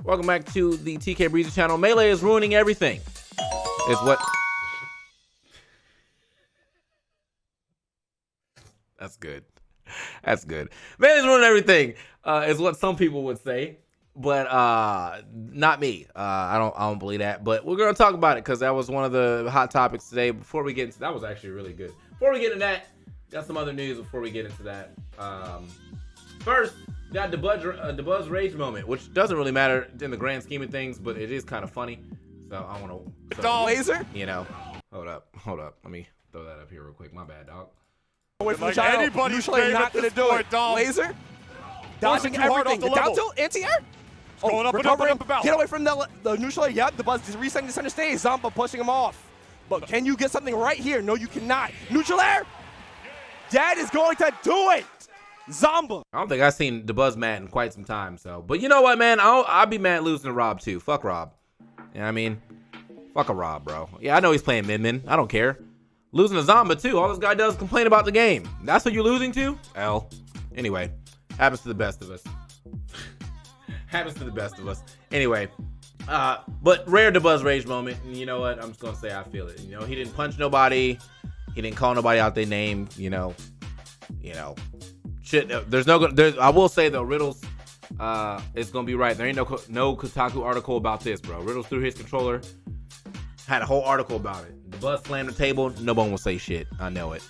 Welcome back to the TK Breezy channel. Melee is ruining everything. Is what... That's good. That's good. Melee is ruining everything, is what some people would say. But not me. I don't believe that. But we're gonna talk about it because that was one of the hot topics today. Before we get into that, was actually really good. Before we get into that, got some other news. Before we get into that, first got Dabuz rage moment, which doesn't really matter in the grand scheme of things, but it is kind of funny. So I want to laser. You know, hold up. Let me throw that up here real quick. My bad, dog. Away from the anybody usually not gonna do it. Laser. Dodging everything. The down tilt, anti-air. Going up and up and up about. Get away from the neutral air. Yep, the Buzz is resetting the center stage. Zomba pushing him off. But can you get something right here? No, you cannot. Neutral air. Dad is going to do it. Zomba. I don't think I've seen Dabuz mad in quite some time. So, but you know what, man? I'll be mad losing to Rob too. Fuck Rob. You know what I mean? Fuck a Rob, bro. Yeah, I know he's playing min-min. I don't care. Losing to Zomba too. All this guy does is complain about the game. That's what you're losing to? L. Anyway, happens to the best of us. Happens to the best of us. Anyway, but rare Dabuz rage moment. And you know what? I'm just gonna say I feel it. You know, he didn't punch nobody. He didn't call nobody out their name. You know. Shit. I will say though, Riddles is gonna be right. There ain't no Kotaku article about this, bro. Riddles threw his controller. Had a whole article about it. Dabuz slammed the table. No one will say shit. I know it.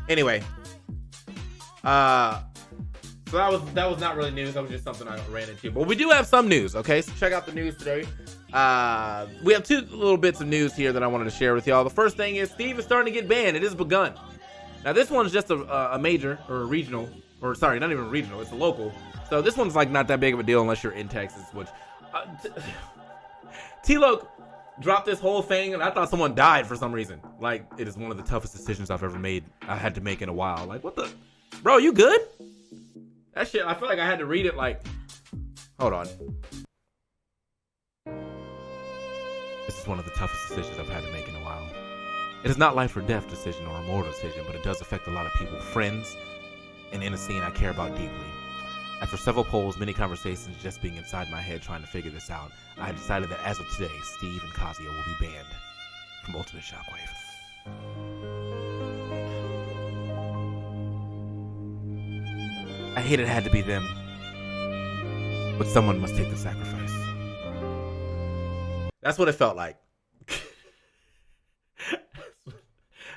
Anyway. So that was not really news. That was just something I ran into. But we do have some news, okay? So check out the news today. We have two little bits of news here that I wanted to share with y'all. The first thing is Steve is starting to get banned. It has begun. Now this one's just a major or a regional, or sorry, not even regional. It's a local. So this one's like not that big of a deal unless you're in Texas. Which T-Loc dropped this whole thing, and I thought someone died for some reason. Like it is one of the toughest decisions I've ever made. I had to make in a while. Like what the, bro? You good? That shit, I feel like I had to read it like, hold on. This is one of the toughest decisions I've had to make in a while. It is not life or death decision or a moral decision, but it does affect a lot of people, friends, and in a scene I care about deeply. After several polls, many conversations, just being inside my head trying to figure this out, I have decided that as of today, Steve and Kazuya will be banned from Ultimate Shockwave. I hate it had to be them, but someone must take the sacrifice. That's what it felt like.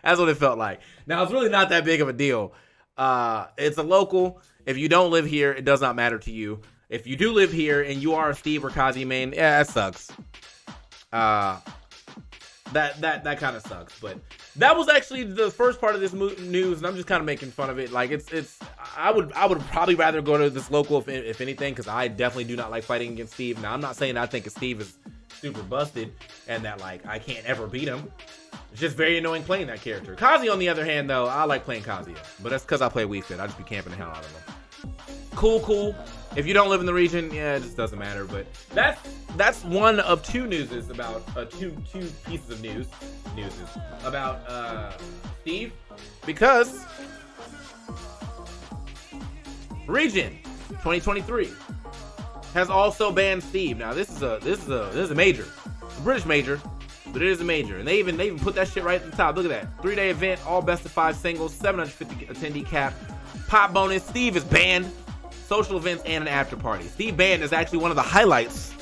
That's what it felt like. Now, it's really not that big of a deal. It's a local. If you don't live here, it does not matter to you. If you do live here and you are a Steve or Kazi main, yeah, that sucks. That kind of sucks. But that was actually the first part of this news, and I'm just kind of making fun of it. Like I would probably rather go to this local if anything, because I definitely do not like fighting against Steve. Now I'm not saying I think Steve is super busted and that like I can't ever beat him. It's just very annoying playing that character. Kazi, on the other hand, though, I like playing Kazuya, but that's because I play Wii Fit. I just be camping the hell out of him. Cool. If you don't live in the region, yeah, it just doesn't matter. But that's one of two newses about two pieces of news about Steve, because region 2023 has also banned Steve. Now this is a major, a British major, but it is a major, and they even put that shit right at the top. Look at that, 3-day event, all best of 5 singles, 750 attendee cap, pop bonus. Steve is banned. Social events and an after party. Steve banned is actually one of the highlights.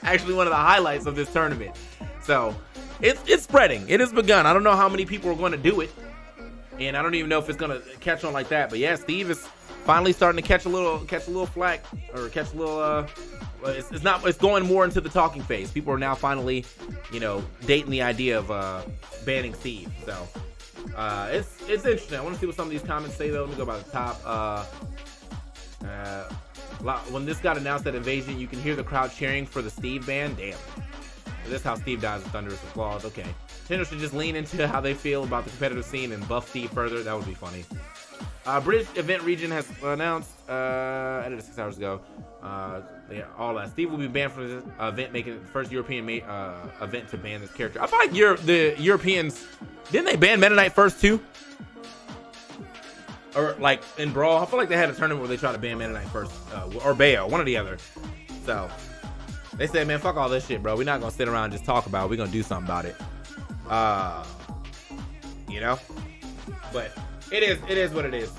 Actually, one of the highlights of this tournament. So it's spreading. It has begun. I don't know how many people are going to do it, and I don't even know if it's going to catch on like that. But yeah, Steve is finally starting to catch a little flack, or catch a little. It's going more into the talking phase. People are now finally, dating the idea of banning Steve. So. It's interesting. I want to see what some of these comments say though. Let me go by the top. When this got announced at Invasion, you can hear the crowd cheering for the Steve ban. Damn. This is how Steve dies with thunderous applause. Okay. Nintendo should just lean into how they feel about the competitive scene and buff Steve further. That would be funny. British event region has announced, edited 6 hours ago, all that. Steve will be banned from this event, making it the first European event to ban this character. I feel like the Europeans, didn't they ban Meta Knight first too? or like in Brawl. I feel like they had a tournament where they tried to ban Meta Knight first, or Bayo, one or the other. So they said, man, fuck all this shit, bro. We're not gonna sit around and just talk about it. We're gonna do something about it. You know, but it is what it is.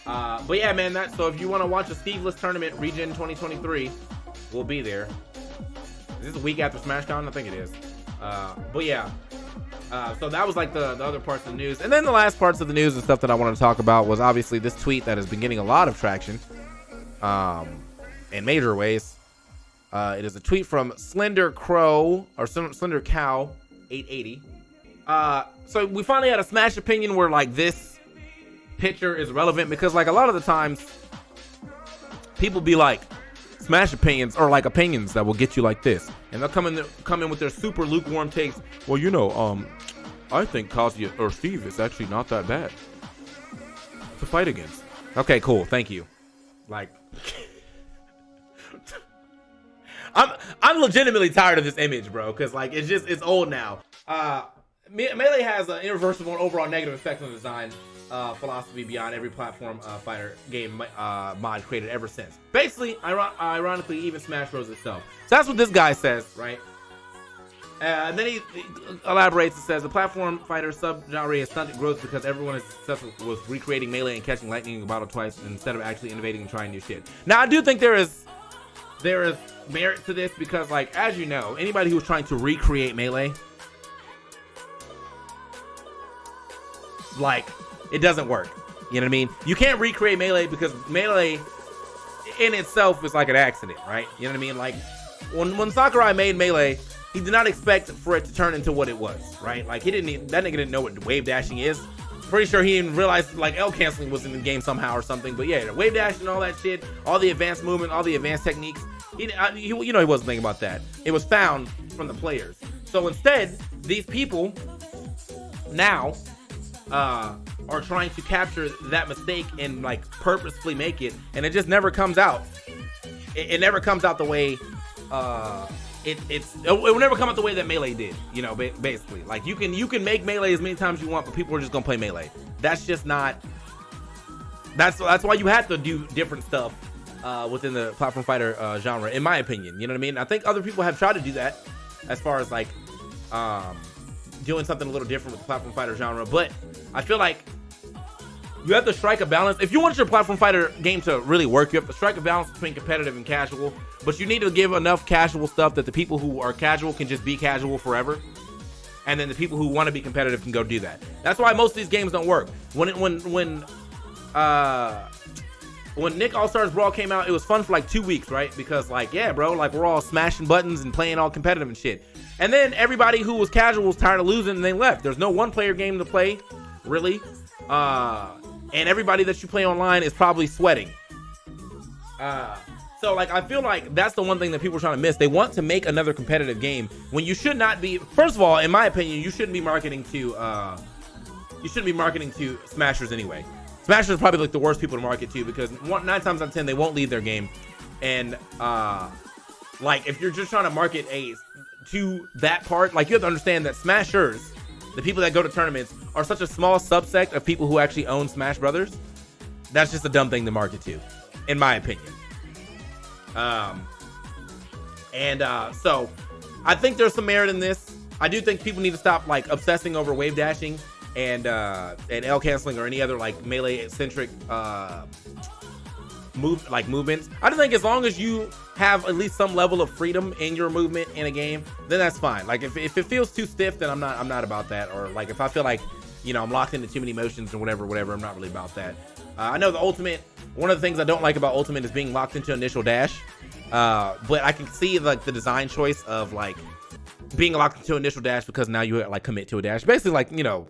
But yeah, man, so if you want to watch a Steveless tournament, Regen 2023, we'll be there. Is this a week after SmashCon? I think it is. But yeah, so that was like the other parts of the news. And then the last parts of the news and stuff that I wanted to talk about was obviously this tweet that has been getting a lot of traction in major ways. It is a tweet from Slender Crow, or Slender Cow 880. So we finally had a Smash opinion where like this picture is relevant, because like a lot of the times people be like, Smash opinions are like opinions that will get you like this, and they'll come in with their super lukewarm takes. Well, you know, I think Kazuya or Steve is actually not that bad to fight against. Okay, cool, thank you. Like, I'm legitimately tired of this image, bro, because like it's old now. Melee has an irreversible and overall negative effect on design philosophy beyond every platform fighter game mod created ever since. Basically, ironically, even Smash Bros. Itself. So that's what this guy says, right? And then he elaborates and says, the platform fighter subgenre has stunted growth because everyone is successful with recreating Melee and catching lightning in a battle twice instead of actually innovating and trying new shit. Now, I do think there is merit to this, because, like, as you know, anybody who's trying to recreate Melee, like, it doesn't work. You know what I mean? You can't recreate Melee because Melee in itself is like an accident, right? You know what I mean? Like, when Sakurai made Melee, he did not expect for it to turn into what it was, right? Like, that nigga didn't know what wave dashing is. Pretty sure he didn't realize like L canceling was in the game somehow or something. But yeah, wave dashing and all that shit, all the advanced movement, all the advanced techniques. He wasn't thinking about that. It was found from the players. So instead, these people now are trying to capture that mistake and like purposefully make it, and it just never comes out. It never comes out the way it will never come out the way that Melee did. You know, basically, like you can make Melee as many times as you want, but people are just gonna play Melee. That's just not. That's why you have to do different stuff within the platform fighter genre, in my opinion. You know what I mean? I think other people have tried to do that, as far as like doing something a little different with the platform fighter genre, but I feel like you have to strike a balance. If you want your platform fighter game to really work, you have to strike a balance between competitive and casual, but you need to give enough casual stuff that the people who are casual can just be casual forever, and then the people who want to be competitive can go do that. That's why most of these games don't work. When Nick All-Stars Brawl came out, it was fun for like 2 weeks, right? Because like, yeah, bro, like we're all smashing buttons and playing all competitive and shit. And then everybody who was casual was tired of losing and they left. There's no one-player game to play, really. And everybody that you play online is probably sweating. So like, I feel like that's the one thing that people are trying to miss. They want to make another competitive game when you should not be. First of all, in my opinion, you shouldn't be marketing to smashers anyway. Smashers are probably like the worst people to market to, because 9 times out of 10 they won't leave their game. And like, if you're just trying to market to that part, like, you have to understand that smashers, the people that go to tournaments, are such a small subsect of people who actually own Smash Brothers. That's just a dumb thing to market to, in my opinion. So I think there's some merit in this. I do think people need to stop like obsessing over wave dashing and L canceling or any other like Melee centric movements. I just think as long as you have at least some level of freedom in your movement in a game, then that's fine. Like if it feels too stiff, then I'm not about that. Or like if I feel like, you know, I'm locked into too many motions or whatever, I'm not really about that. I know the Ultimate, one of the things I don't like about Ultimate is being locked into initial dash. But I can see like the design choice of like being locked into initial dash, because now you like commit to a dash. Basically, like, you know,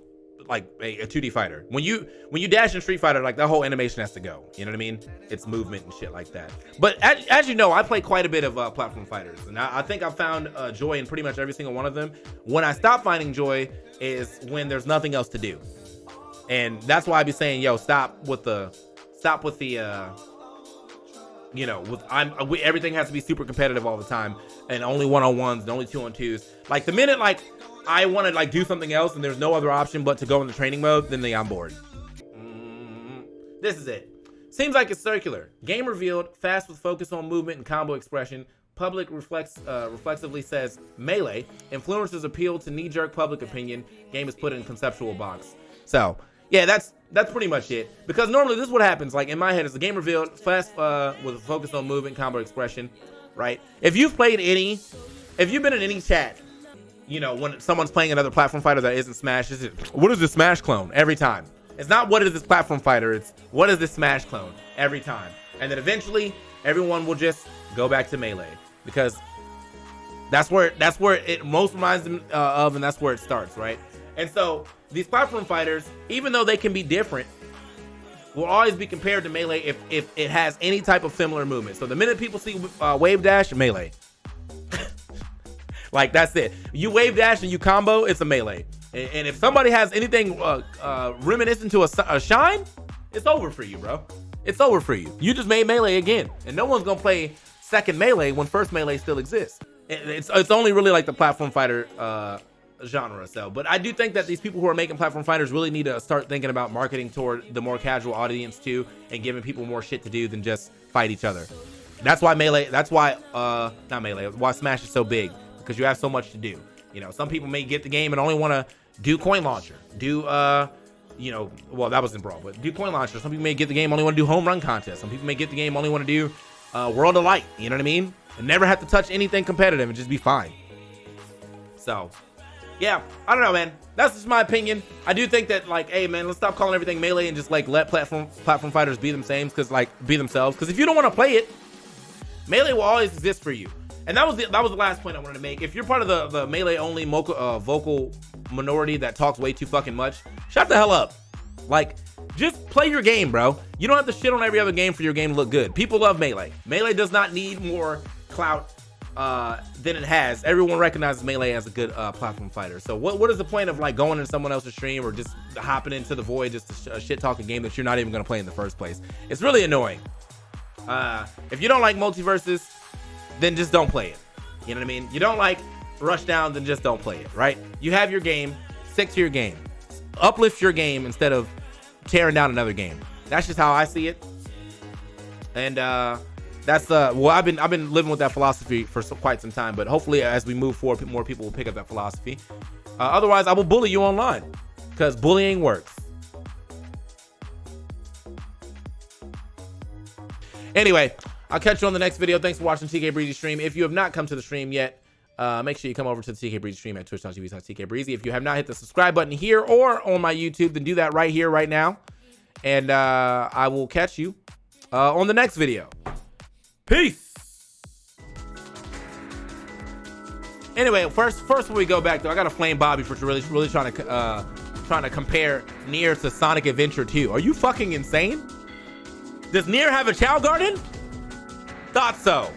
like a 2D fighter. When you dash in Street Fighter, like that whole animation has to go. You know what I mean? It's movement and shit like that. But as you know, I play quite a bit of platform fighters, and I think I found joy in pretty much every single one of them. When I stop finding joy is when there's nothing else to do, and that's why I be saying, yo, stop with the you know, everything has to be super competitive all the time, and only 1-on-1s and only 2-on-2s. Like the minute like I want to like do something else and there's no other option but to go in the training mode, then I'm bored. This is it. Seems like it's circular. Game revealed, fast with focus on movement and combo expression. Public reflexively says melee. Influencers appeal to knee-jerk public opinion. Game is put in conceptual box. So, yeah, that's pretty much it. Because normally this is what happens. Like in my head, is the game revealed, fast with a focus on movement, combo expression, right? If you've been in any chat, you know, when someone's playing another platform fighter that isn't Smash, what is this Smash clone? Every time. It's not what is this platform fighter, it's what is this Smash clone? Every time. And then eventually, everyone will just go back to Melee. Because that's where it most reminds them of, and that's where it starts, right? And so, these platform fighters, even though they can be different, will always be compared to Melee if it has any type of similar movement. So the minute people see wave dash, Melee. Like, that's it. You wave dash and you combo, it's a Melee. And if somebody has anything reminiscent to a shine, it's over for you, bro. It's over for you. You just made Melee again. And no one's going to play second Melee when first Melee still exists. It's only really like the platform fighter genre. So, but I do think that these people who are making platform fighters really need to start thinking about marketing toward the more casual audience too, and giving people more shit to do than just fight each other. That's why why Smash is so big, because you have so much to do. You know, some people may get the game and only want to do coin launcher, do you know, well, that was in Brawl, but do coin launcher. Some people may get the game, only want to do home run contests. Some people may get the game, only want to do World of Light. You know what I mean? And never have to touch anything competitive and just be fine. So, yeah, I don't know, man. That's just my opinion. I do think that, like, hey, man, let's stop calling everything Melee and just like let platform fighters be themselves. Because if you don't want to play it, Melee will always exist for you. And that was the last point I wanted to make. If you're part of the Melee only vocal minority that talks way too fucking much, shut the hell up. Like, just play your game, bro. You don't have to shit on every other game for your game to look good. People love Melee. Melee does not need more clout than it has. Everyone recognizes Melee as a good platform fighter. So what is the point of like going into someone else's stream or just hopping into the void just to shit talk a game that you're not even going to play in the first place? It's really annoying. If you don't like multiverses, then just don't play it. You know what I mean? You don't like Rushdown, then just don't play it, right? You have your game, stick to your game. Uplift your game instead of tearing down another game. That's just how I see it. And that's well, I've been living with that philosophy for quite some time, but hopefully as we move forward, more people will pick up that philosophy. Otherwise, I will bully you online, because bullying works. Anyway, I'll catch you on the next video. Thanks for watching TK Breezy stream. If you have not come to the stream yet, make sure you come over to the TK Breezy stream at twitch.tv/TKBreezy. If you have not hit the subscribe button here or on my YouTube, then do that right here, right now. And I will catch you on the next video. Peace. Anyway, first when we go back though, I gotta flame Bobby for really trying to compare Nier to Sonic Adventure 2. Are you fucking insane? Does Nier have a Chow Garden? Thought so.